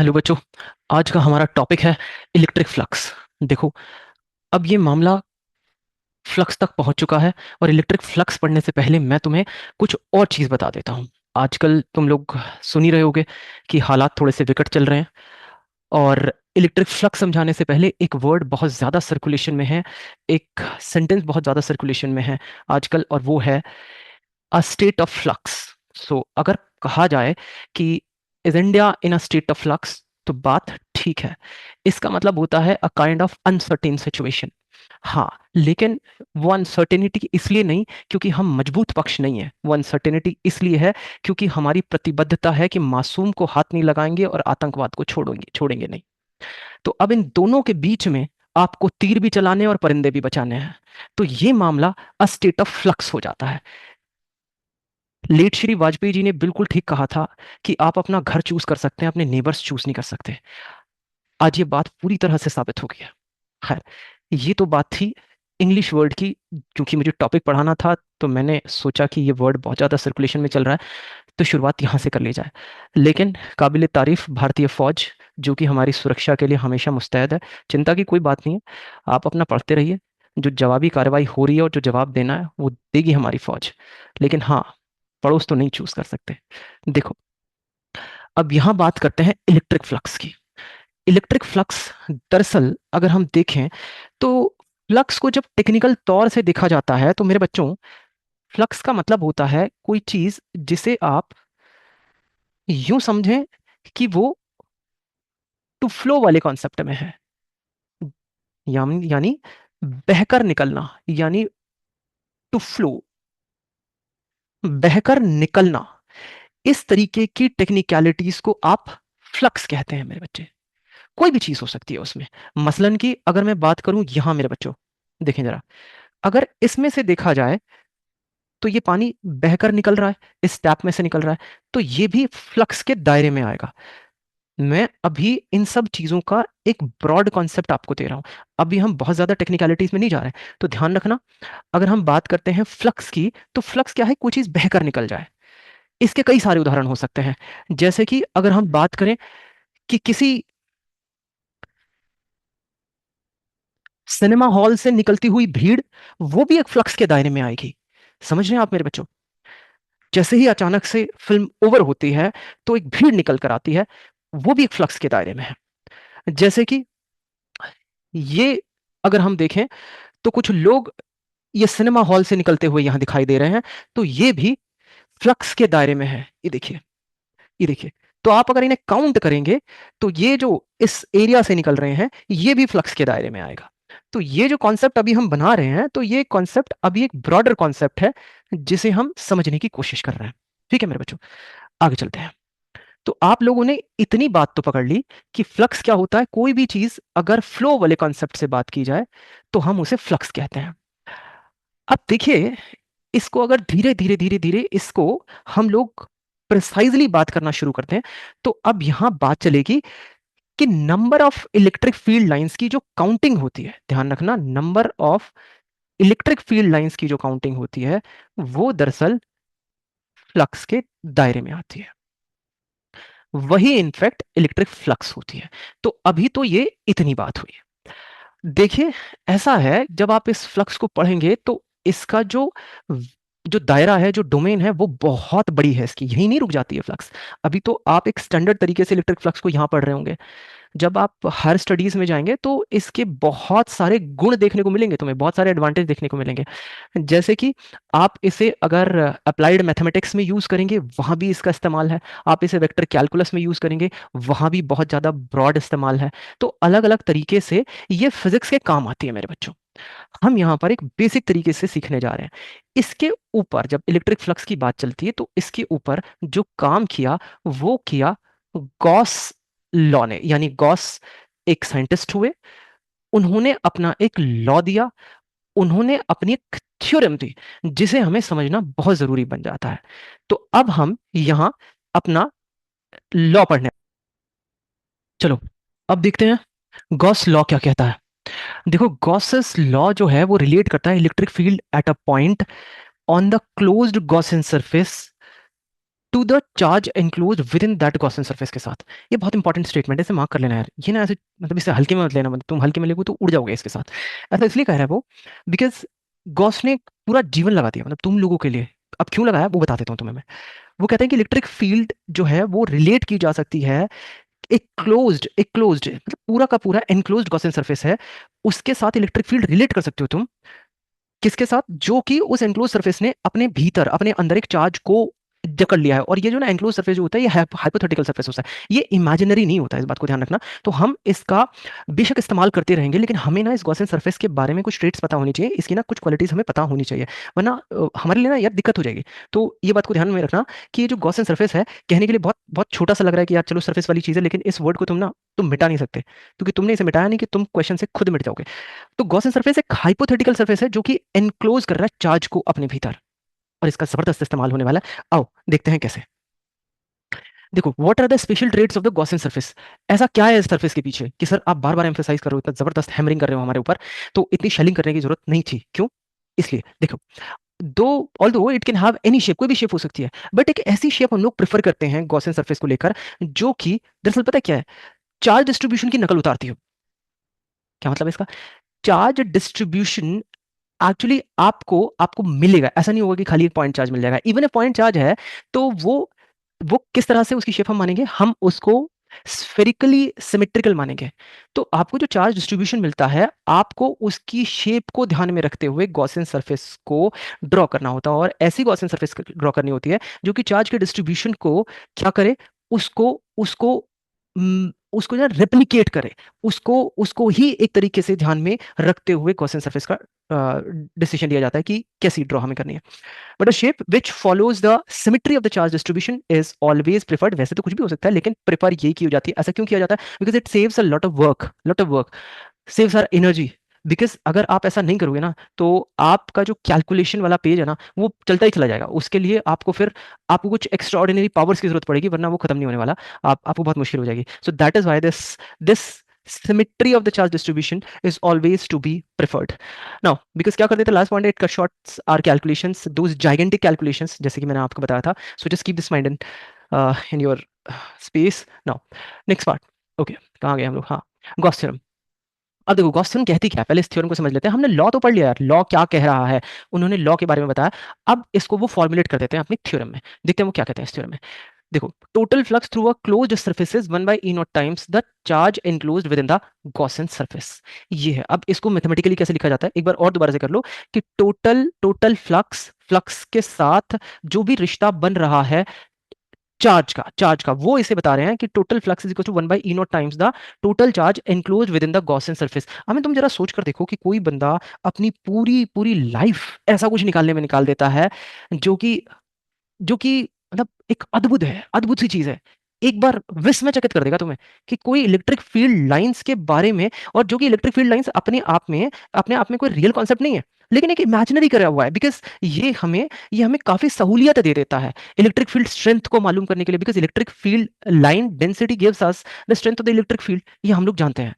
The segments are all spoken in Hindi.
हेलो बच्चों। आज का हमारा टॉपिक है इलेक्ट्रिक फ्लक्स। देखो, अब ये मामला फ्लक्स तक पहुंच चुका है और इलेक्ट्रिक फ्लक्स पढ़ने से पहले मैं तुम्हें कुछ और चीज़ बता देता हूं। आजकल तुम लोग सुन ही रहे होगे कि हालात थोड़े से विकट चल रहे हैं, और इलेक्ट्रिक फ्लक्स समझाने से पहले एक वर्ड बहुत ज़्यादा सर्कुलेशन में है, एक सेंटेंस बहुत ज़्यादा सर्कुलेशन में है आजकल, और वो है अ स्टेट ऑफ फ्लक्स। सो अगर कहा जाए कि is India in a state of flux, तो बात ठीक है। इसका मतलब होता है a kind of uncertain situation. हाँ, लेकिन वो अनसर्टेनिटी इसलिए नहीं क्योंकि हम मजबूत पक्ष नहीं है, वो अनसर्टेनिटी इसलिए है क्योंकि हमारी प्रतिबद्धता है कि मासूम को हाथ नहीं लगाएंगे और आतंकवाद को छोड़ेंगे छोड़ेंगे नहीं। तो अब इन दोनों के बीच में आपको तीर भी चलाने और परिंदे भी बचाने हैं। तो ये मामला अ स्टेट ऑफ फ्लक्स हो जाता है। लेट श्री वाजपेयी जी ने बिल्कुल ठीक कहा था कि आप अपना घर चूज कर सकते हैं, अपने नेबर्स चूज नहीं कर सकते। आज ये बात पूरी तरह से साबित हो गई है। खैर, ये तो बात थी इंग्लिश वर्ड की। क्योंकि मुझे टॉपिक पढ़ाना था तो मैंने सोचा कि ये वर्ड बहुत ज़्यादा सर्कुलेशन में चल रहा है, तो शुरुआत यहाँ से कर ली जाए। लेकिन काबिल तारीफ भारतीय फौज, जो कि हमारी सुरक्षा के लिए हमेशा मुस्तैद है, चिंता की कोई बात नहीं है। आप अपना पढ़ते रहिए। जो जवाबी कार्रवाई हो रही है और जो जवाब देना है वो देगी हमारी फौज। लेकिन हाँ, पड़ोस तो नहीं चूज कर सकते। देखो, अब यहां बात करते हैं इलेक्ट्रिक फ्लक्स की। इलेक्ट्रिक फ्लक्स, दरअसल अगर हम देखें तो फ्लक्स को जब टेक्निकल तौर से देखा जाता है तो मेरे बच्चों, फ्लक्स का मतलब होता है कोई चीज जिसे आप यूं समझें कि वो टू फ्लो वाले कॉन्सेप्ट में है। यानी बहकर निकलना, यानी टू फ्लो, बहकर निकलना। इस तरीके की टेक्निकलिटीज को आप फ्लक्स कहते हैं मेरे बच्चे। कोई भी चीज हो सकती है उसमें। मसलन की अगर मैं बात करूं यहां मेरे बच्चों, देखें जरा, अगर इसमें से देखा जाए तो ये पानी बहकर निकल रहा है, इस टैप में से निकल रहा है, तो ये भी फ्लक्स के दायरे में आएगा। मैं अभी इन सब चीजों का एक ब्रॉड कॉन्सेप्ट आपको दे रहा हूं। अभी हम बहुत ज्यादा टेक्निकलिटीज में नहीं जा रहे, तो ध्यान रखना। अगर हम बात करते हैं फ्लक्स की, तो फ्लक्स क्या है? कोई चीज बहकर निकल जाए। इसके कई सारे उदाहरण हो सकते हैं। जैसे कि अगर हम बात करें कि किसी सिनेमा हॉल से निकलती हुई भीड़, वो भी एक फ्लक्स के दायरे में आएगी। समझ रहे हैं आप मेरे बच्चों? जैसे ही अचानक से फिल्म ओवर होती है तो एक भीड़ निकल कर आती है, वो भी एक फ्लक्स के दायरे में है। जैसे कि ये अगर हम देखें तो कुछ लोग ये सिनेमा हॉल से निकलते हुए यहां दिखाई दे रहे हैं, तो ये भी फ्लक्स के दायरे में है। ये देखिए, ये देखिए। तो आप अगर इन्हें काउंट करेंगे तो ये जो इस एरिया से निकल रहे हैं ये भी फ्लक्स के दायरे में आएगा। तो ये जो कॉन्सेप्ट अभी हम बना रहे हैं, तो ये कॉन्सेप्ट अभी एक ब्रॉडर कॉन्सेप्ट है जिसे हम समझने की कोशिश कर रहे हैं। ठीक है मेरे बच्चों, आगे चलते हैं। तो आप लोगों ने इतनी बात तो पकड़ ली कि फ्लक्स क्या होता है। कोई भी चीज अगर फ्लो वाले कॉन्सेप्ट से बात की जाए तो हम उसे फ्लक्स कहते हैं। अब देखिए, इसको अगर धीरे धीरे धीरे धीरे इसको हम लोग प्रिसाइजली बात करना शुरू करते हैं, तो अब यहां बात चलेगी कि number of electric field lines की जो काउंटिंग होती है, ध्यान रखना, number of electric field lines की जो काउंटिंग होती है वो दरअसल फ्लक्स के दायरे में आती है। वही इनफैक्ट इलेक्ट्रिक फ्लक्स होती है। तो अभी तो ये इतनी बात हुई। देखिए, ऐसा है, जब आप इस फ्लक्स को पढ़ेंगे तो इसका जो जो दायरा है, जो डोमेन है, वो बहुत बड़ी है इसकी। यही नहीं रुक जाती है फ्लक्स। अभी तो आप एक स्टैंडर्ड तरीके से इलेक्ट्रिक फ्लक्स को यहां पढ़ रहे होंगे। जब आप हायर स्टडीज में जाएंगे तो इसके बहुत सारे गुण देखने को मिलेंगे, तुम्हें बहुत सारे एडवांटेज देखने को मिलेंगे। जैसे कि आप इसे अगर अप्लाइड मैथमेटिक्स में यूज करेंगे, वहां भी इसका इस्तेमाल है। आप इसे वेक्टर कैलकुलस में यूज करेंगे, वहां भी बहुत ज्यादा ब्रॉड इस्तेमाल है। तो अलग अलग तरीके से ये फिजिक्स के काम आती है मेरे बच्चों। हम यहाँ पर एक बेसिक तरीके से सीखने जा रहे हैं। इसके ऊपर जब इलेक्ट्रिक फ्लक्स की बात चलती है तो इसके ऊपर जो काम किया वो किया गॉस लॉ ने। यानी गॉस एक साइंटिस्ट हुए, उन्होंने अपना एक लॉ दिया, उन्होंने अपनी एक थ्योरम दी जिसे हमें समझना बहुत जरूरी बन जाता है। तो अब हम यहां अपना लॉ पढ़ने, चलो अब देखते हैं गॉस लॉ क्या कहता है। देखो, गॉसेस लॉ जो है वो रिलेट करता है electric field at a point on the closed Gaussian surface to the charge enclose within that Gaussian surface के साथ। ये बहुत इंपॉर्टेंट स्टेटमेंट है, इसे मार्क कर लेना यार। ये ना ऐसे मतलब इसे हल्के में मत लेना, मतलब तुम हल्के में लेगो तो उड़ जाओगे इसके साथ। ऐसा इसलिए कह रहा है वो, बिकॉज गॉस ने पूरा जीवन लगा दिया मतलब तुम लोगों के लिए। अब क्यों लगाया वो बता देता हूँ तुम्हें मैं। वो कहते हैं कि इलेक्ट्रिक फील्ड जो है वो रिलेट की जा सकती है एक क्लोज्ड मतलब पूरा का पूरा एनक्लोज्ड गॉसियन सरफेस है, उसके साथ इलेक्ट्रिक फील्ड रिलेट कर सकते हो तुम। किसके साथ? जो कि उस एनक्लोज सरफेस ने अपने भीतर अपने अंदर एक चार्ज को जकड़ लिया है। और ये जो ना एनक्लोज सरफेस जो होता है ये हाइपोथेटिकल सरफेस होता है, ये इमेजिनरी नहीं होता है, इस बात को ध्यान रखना। तो हम इसका बेशक इस्तेमाल करते रहेंगे, लेकिन हमें ना इस गॉसियन सरफेस के बारे में कुछ ट्रेट्स पता होनी चाहिए, इसकी ना कुछ क्वालिटीज हमें पता होनी चाहिए, वरना हमारे लिए ना यार दिक्कत हो जाएगी। तो ये बात को ध्यान में रखना कि ये जो गॉसियन सरफेस है, कहने के लिए बहुत बहुत छोटा सा लग रहा है कि यार चलो सरफेस वाली चीज है, लेकिन इस वर्ड को तुम मिटा नहीं सकते, क्योंकि तुमने इसे मिटाया नहीं कि तुम क्वेश्चन से खुद मिट जाओगे। तो गॉसियन सरफेस एक हाइपोथेटिकल सरफेस है जो कि एनक्लोज कर रहा है चार्ज को अपने भीतर, और इसका जबरदस्त इस्तेमाल होने वाला है। आओ देखते हैं कैसे। देखो, what are the special traits of the Gaussian surface. ऐसा क्या है इस सरफेस के पीछे कि सर आप बार बार एम्फेसाइज कर रहे हो, इतना जबरदस्त हैमरिंग कर रहे हो हमारे ऊपर, तो इतनी शेलिंग करने की जरूरत नहीं थी। क्यों? इसलिए देखो, दो although it can have any shape, कोई भी शेप हो सकती है, बट एक ऐसी शेप हम लोग प्रेफर करते हैं गॉसियन सरफेस को लेकर जो कि दरअसल पता है क्या है, चार्ज डिस्ट्रीब्यूशन की नकल उतारती हो। क्या मतलब है इसका? चार्ज डिस्ट्रीब्यूशन एक्चुअली आपको आपको मिलेगा, ऐसा नहीं होगा कि खाली एक पॉइंट चार्ज मिल जाएगा। इवन ए पॉइंट चार्ज है तो वो किस तरह से उसकी शेप हम मानेंगे, हम उसको स्फेरिकली सिमेट्रिकल मानेंगे। तो आपको जो चार्ज डिस्ट्रीब्यूशन मिलता है, आपको उसकी शेप को ध्यान में रखते हुए गॉसियन सरफेस को ड्रॉ करना होता है, और ऐसी गॉसियन सरफेस ड्रॉ करनी होती है जो कि चार्ज के डिस्ट्रीब्यूशन को क्या करे, उसको उसको उसको जो रेप्लिकेट करे, उसको उसको ही एक तरीके से ध्यान में रखते हुए गॉसियन सरफेस का डिसीजन लिया जाता है कि कैसी ड्रॉ हमें करनी है। But a shape which follows the symmetry of the charge distribution is always preferred. वैसे तो कुछ भी हो सकता है, लेकिन प्रिफर यही की जाती है। ऐसा क्यों किया जाता है? Because it saves a lot of work, saves our energy. Because अगर आप ऐसा नहीं करोगे ना, तो आपका जो कैलकुलेशन वाला पेज है ना, वो चलता ही चला जाएगा। उसके लिए आपको कुछ एक्स्ट्रा ऑर्डिनरी पावर्स की जरूरत पड़ेगी, वरना वो खत्म नहीं होने वाला। आपको बहुत मुश्किल हो जाएगी। So that is why this symmetry of the charge distribution is always to be preferred. Now, because क्या कर देते हैं last point, it shorts our calculations, those gigantic calculations जैसे कि मैंने आपको बताया था। So just keep this mind in your space. Now, next part. Okay, कहाँ गए हम लोग? हाँ, गॉस थ्योरम। अब देखो गॉस थ्योरम कहती क्या है, पहले इस थ्योरम को समझ लेते हैं। हमने लॉ तो पढ़ लिया यार, लॉ क्या कह रहा है, उन्होंने लॉ के बारे में बताया। अब इसको वो फॉर्मुलेट कर देते हैं अपनी थ्योरम में। देखते हैं वो क्या कहते हैं इस थ्योरम में। देखो, total flux through a closed surface is 1 by E naught times the charge enclosed with in the Gaussian surface. ये है। अब इसको मैथमेटिकली कैसे लिखा जाता है, एक बार और दोबारा से कर लो कि टोटल फ्लक्स के साथ जो भी रिश्ता बन रहा है चार्ज का वो इसे बता रहे हैं कि total flux is equal to 1 by E naught times the total charge enclose within the Gaussian surface. हमें तुम जरा सोच कर देखो कि कोई बंदा अपनी पूरी पूरी लाइफ ऐसा कुछ निकालने में निकाल देता है जो कि मतलब एक अद्भुत सी चीज है। एक बार विस्मयचकित कर देगा तुम्हें कि कोई इलेक्ट्रिक फील्ड लाइंस के बारे में, और जो कि इलेक्ट्रिक फील्ड लाइंस अपने आप में कोई रियल कॉन्सेप्ट नहीं है, लेकिन एक इमेजिनरी करा हुआ है। बिकॉज ये हमें काफी सहूलियत दे देता है इलेक्ट्रिक फील्ड स्ट्रेंथ को मालूम करने के लिए। Because electric field line density gives us the strength of the electric field, ये हम लोग जानते हैं।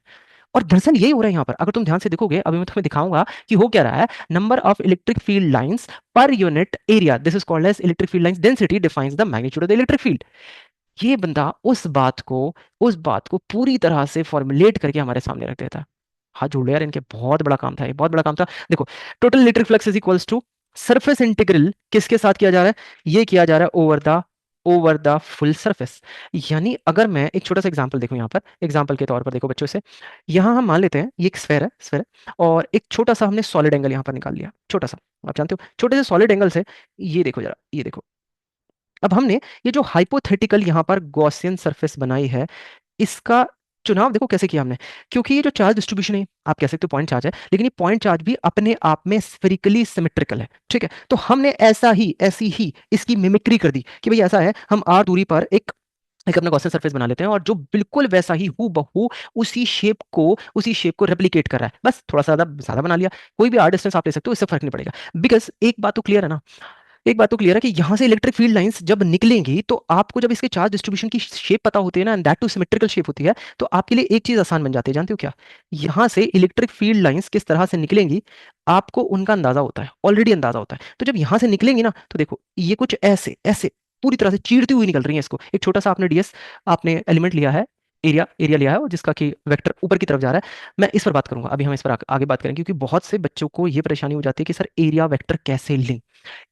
और दरअसल यही हो रहा है यहाँ पर, अगर तुम ध्यान से देखोगे, अभी मैं तुम्हें दिखाऊंगा कि हो क्या रहा है। Number of electric field lines per unit area, this is called as electric field lines density defines the magnitude of the electric field. ये बंदा उस बात को पूरी तरह से फॉर्मुलेट करके हमारे सामने रख देता है। हाथ जोड़ लो यार, इनके बहुत बड़ा काम था, ये बहुत बड़ा काम था। देखो, total electric flux is equals to surface integral किसके साथ किया जा रहा है, ये किया जा रहा है ओवर द फुल सरफेस। यानी अगर मैं एक छोटा सा एग्जांपल देखूं, यहाँ पर एग्जांपल के तौर पर देखो बच्चों से, यहाँ हम मान लेते हैं ये एक स्फेयर है, और एक छोटा सा हमने सॉलिड एंगल यहाँ पर निकाल लिया, छोटा सा। आप जानते हो छोटे से सॉलिड एंगल से, ये देखो जरा, ये देखो। अब हमने ये जो हाइपोथेटिकल यहाँ पर गॉसियन सरफेस बनाई है, इसका चुनाव देखो कैसे किया हमने। क्योंकि ये जो चार्ज डिस्ट्रीब्यूशन है, आप कह सकते हो पॉइंट चार्ज है, लेकिन ये पॉइंट चार्ज भी अपने आप में स्फेरिकली सिमेट्रिकल है। ठीक है, तो हमने ऐसी ही इसकी मिमिक्री कर दी कि भाई ऐसा है, हम आर दूरी पर एक अपना गॉसियन सरफेस बना लेते हैं, और जो बिल्कुल वैसा ही हूबहू उसी शेप को रेप्लिकेट कर रहा है, बस थोड़ा सा ज्यादा बना लिया। कोई भी आर डिस्टेंस आप ले सकते हो, इससे फर्क नहीं पड़ेगा। बिकॉज एक बात तो क्लियर है ना, एक बात तो क्लियर है कि यहां से इलेक्ट्रिक फील्ड लाइंस जब निकलेंगी, तो आपको जब इसके चार्ज डिस्ट्रीब्यूशन की शेप पता होती है ना, and that two symmetrical shape होती है, तो आपके लिए एक चीज आसान बन जाती है। जानते हो क्या? यहां से इलेक्ट्रिक फील्ड लाइंस किस तरह से निकलेंगी, आपको उनका अंदाजा होता है, ऑलरेडी अंदाजा होता है। तो जब यहां से निकलेंगी ना, तो देखो ये कुछ ऐसे ऐसे पूरी तरह से चीरती हुई निकल रही है इसको। एक छोटा सा आपने डीएस आपने एलिमेंट लिया है, एरिया एरिया लिया है और जिसका कि वेक्टर ऊपर की तरफ जा रहा है। मैं इस पर बात करूंगा, अभी हम इस पर आगे बात करेंगे, क्योंकि बहुत से बच्चों को ये परेशानी हो जाती है कि सर एरिया वेक्टर कैसे लें,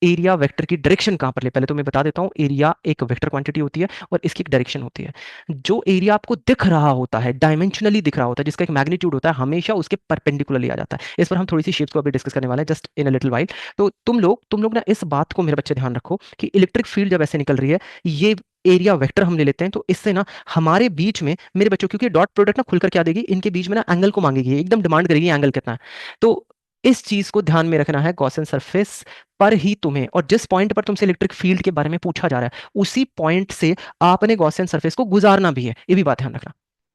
एरिया वेक्टर की डायरेक्शन कहां पर ले। पहले तो मैं बता देता हूं, एरिया एक वेक्टर क्वांटिटी होती है और इसकी एक डायरेक्शन होती है। जो एरिया आपको दिख रहा होता है, डायमेंशनली दिख रहा होता है, जिसका एक मैग्नीट्यूड होता है, हमेशा उसके परपेंडिकुलरली आ जाता है। इस पर हम थोड़ी सी शेप्स को अभी डिस्कस करने वाले हैं just in a little while. तो तुम लोग ना इस बात को मेरे बच्चे ध्यान रखो कि इलेक्ट्रिक फील्ड जब ऐसे निकल रही है, ये एरिया वेक्टर हम ले लेते हैं, तो इससे ना हमारे बीच में मेरे बच्चों, क्योंकि डॉट प्रोडक्ट ना खुलकर क्या देगी, इनके बीच में ना एंगल को मांगेगी, एकदम डिमांड करेगी एंगल कितना है। तो इस चीज को ध्यान में रखना है, गॉसियन सरफेस पर ही तुम्हें, और जिस पॉइंट पर तुमसे इलेक्ट्रिक फील्ड के बारे में पूछा जा रहा है उसी पॉइंट से आपने गॉसियन सरफेस को गुजारना भी है, ये भी बात ध्यान रखना।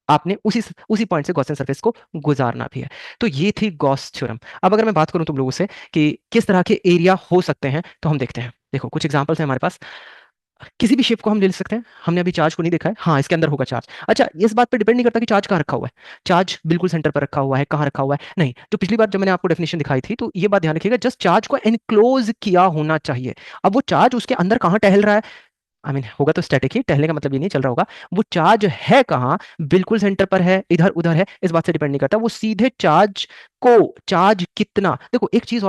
आपने उसी पॉइंट से गॉसियन सरफेस को गुजारना भी है। तो ये थी गॉस थ्योरम। अब अगर मैं बात करूं तुम लोगों से कि किस तरह के एरिया हो सकते हैं, तो हम देखते हैं। देखो कुछ एग्जांपल्स हैं हमारे पास। किसी भी शेप को हम ले सकते हैं। हमने अभी चार्ज को नहीं देखा है, हाँ इसके अंदर होगा चार्ज। अच्छा, इस बात पे डिपेंड नहीं करता कि चार्ज कहाँ रखा हुआ है, चार्ज बिल्कुल सेंटर पर रखा हुआ है, कहाँ रखा हुआ है नहीं। जो पिछली बार जब मैंने आपको डेफिनेशन दिखाई थी, तो ये बात ध्यान रखिएगा, जस्ट चार्ज को एनक्लोज किया होना चाहिए। अब वो चार्ज उसके अंदर कहाँ टहल रहा है, आई मीन होगा तो स्टैटिक ही, टहलने का मतलब ये नहीं चल रहा होगा। वो चार्ज है कहाँ, बिल्कुल सेंटर पर है, इधर उधर है, इस बात से डिपेंड नहीं करता। वो सीधे चार्ज को, चार्ज कितना, देखो एक चीज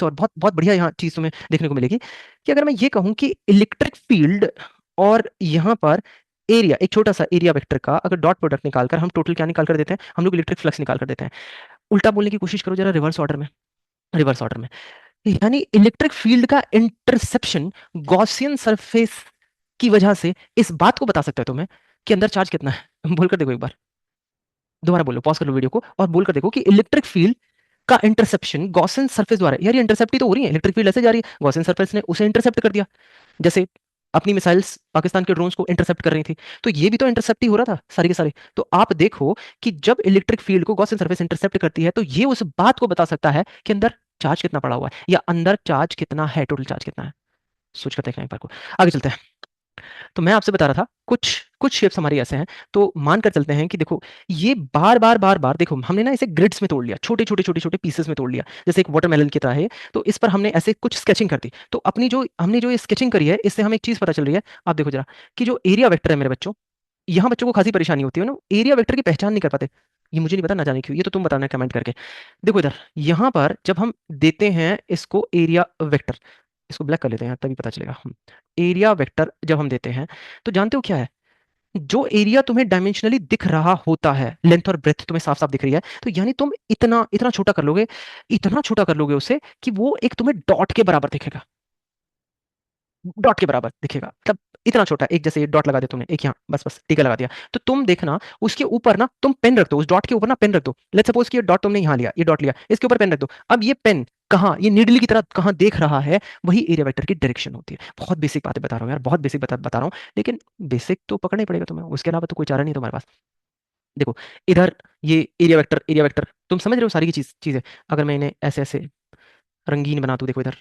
और बहुत बहुत बढ़िया यहाँ चीज तुम्हें देखने को मिलेगी कि अगर मैं ये कहूं कि इलेक्ट्रिक फील्ड और यहाँ पर एरिया, एक छोटा सा एरिया वेक्टर का अगर डॉट प्रोडक्ट निकालकर हम टोटल क्या निकाल कर देते हैं, हम लोग इलेक्ट्रिक फ्लक्स निकाल कर देते हैं। उल्टा बोलने की कोशिश करो जरा, रिवर्स ऑर्डर में, रिवर्स ऑर्डर में। यानी इलेक्ट्रिक फील्ड का इंटरसेप्शन गॉसियन सरफेस की वजह से इस बात को बता सकता है तुम्हें कि अंदर चार्ज कितना है। बोलकर देखो एक बार, दोबारा बोलो, पॉज कर लो वीडियो को और बोलकर देखो कि इलेक्ट्रिक फील्ड का इंटरसेप्शन गॉसियन सरफेस द्वारा, यार ये इंटरसेप्ट ही तो हो रही है, इलेक्ट्रिक फील्ड ऐसे जा रही है, गॉसियन सरफेस ने उसे इंटरसेप्ट कर दिया, जैसे अपनी मिसाइल्स पाकिस्तान के ड्रोन्स को इंटरसेप्ट कर रही थी, तो ये भी तो इंटरसेप्ट ही हो रहा था सारे के सारे। तो आप देखो कि जब इलेक्ट्रिक फील्ड को गॉसियन सरफेस इंटरसेप्ट करती है, तो ये उस बात को बता सकता है कि अंदर चार्ज कितना पड़ा हुआ है, या अंदर चार्ज कितना है, टोटल चार्ज कितना है। सोच कर देखना एक बार को, आगे चलते हैं। तो मैं आपसे बता रहा था कुछ कुछ शेप्स हमारी ऐसे हैं, तो मानकर चलते हैं कि देखो ये बार बार देखो हमने ना इसे ग्रिड्स में तोड़ लिया, छोटे छोटे छोटे छोटे पीसेस में तोड़ लिया, जैसे एक वाटरमेलन की तरह है। तो इस पर हमने ऐसे कुछ स्केचिंग कर दी, तो अपनी जो हमने जो ये स्केचिंग करी है, इससे हमें एक चीज पता चल रही है। आप देखो जरा कि जो एरिया वेक्टर है मेरे बच्चों, यहाँ बच्चों को खासी परेशानी होती है ना, एरिया वेक्टर की पहचान नहीं कर पाते। ये मुझे नहीं पता, ना जाने क्यों, ये तो तुम बताना कमेंट करके। देखो इधर, यहाँ पर जब हम देते हैं इसको एरिया वेक्टर, इसको ब्लैक कर लेते हैं तभी पता चलेगा। एरिया वेक्टर जब हम देते हैं, तो जानते हो क्या है, जो एरिया तुम्हें डायमेंशनली दिख रहा होता है, लेंथ और ब्रेथ तुम्हें साफ साफ दिख रही है, तो यानी तुम इतना इतना छोटा कर लोगे, इतना छोटा कर लोगे उसे कि वो एक तुम्हें डॉट के बराबर दिखेगा, डॉट के बराबर दिखेगा, मतलब इतना छोटा। एक जैसे ये डॉट लगा दिया तुमने, एक यहाँ बस बस टीका लगा दिया, तो तुम देखना उसके ऊपर ना तुम पेन रख दो, उस डॉट के ऊपर ना पेन रख दो। लेट्स सपोज कि ये डॉट तुमने यहाँ लिया, ये डॉट लिया, इसके ऊपर पेन रख दो। अब ये पेन कहाँ, ये नीडली की तरह कहाँ देख रहा है, वही एरिया वेक्टर की डायरेक्शन होती है। बहुत बेसिक बातें बता रहा हूँ यार, बहुत बेसिक बता रहा हूँ, लेकिन बेसिक तो पकड़ना ही पड़ेगा तुम्हें, उसके अलावा तो कोई चारा नहीं तुम्हारे पास। देखो इधर ये एरिया वेक्टर तुम समझ रहे हो सारी की चीजें। अगर मैं इन्हें ऐसे ऐसे रंगीन बना दूं, देखो इधर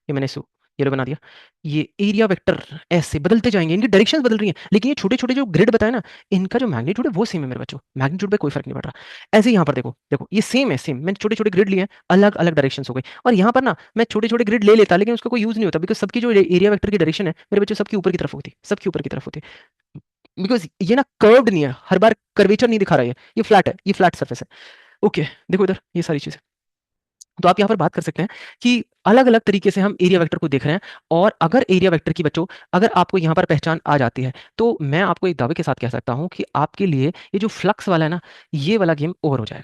ये मैंने इसको येलो बना दिया, ये एरिया वेक्टर ऐसे बदलते जाएंगे, इनकी डायरेक्शंस बदल रही हैं, लेकिन ये छोटे छोटे जो ग्रिड बताए ना, इनका जो मैग्नीट्यूड है वो सेम है मेरे बच्चों, मैग्नीट्यूड पे कोई फर्क नहीं पड़ रहा। ऐसे यहाँ पर देखो देखो ये सेम है, सेम, मैंने छोटे छोटे ग्रिड लिए हैं, अलग अलग डायरेक्शंस हो गई। और यहाँ पर ना मैं छोटे छोटे ग्रिड ले लेता, लेकिन उसका कोई यूज नहीं होता, बिकॉज सबकी जो एरिया वेक्टर की डायरेक्शन है मेरे बच्चों सबकी ऊपर की तरफ होती है, सबकी ऊपर की तरफ होती है, बिकॉज ये ना कर्व्ड नहीं है, हर बार कर्वेचर नहीं दिखा रहा है, ये फ्लैट है, ये फ्लैट सर्फेस है। ओके देखो इधर ये सारी चीजें, तो आप यहाँ पर बात कर सकते हैं कि अलग अलग तरीके से हम एरिया वेक्टर को देख रहे हैं। और अगर एरिया वेक्टर की बच्चों, अगर आपको यहाँ पर पहचान आ जाती है, तो मैं आपको एक दावे के साथ कह सकता हूँ कि आपके लिए ये जो फ्लक्स वाला है ना, ये वाला गेम ओवर हो जाएगा।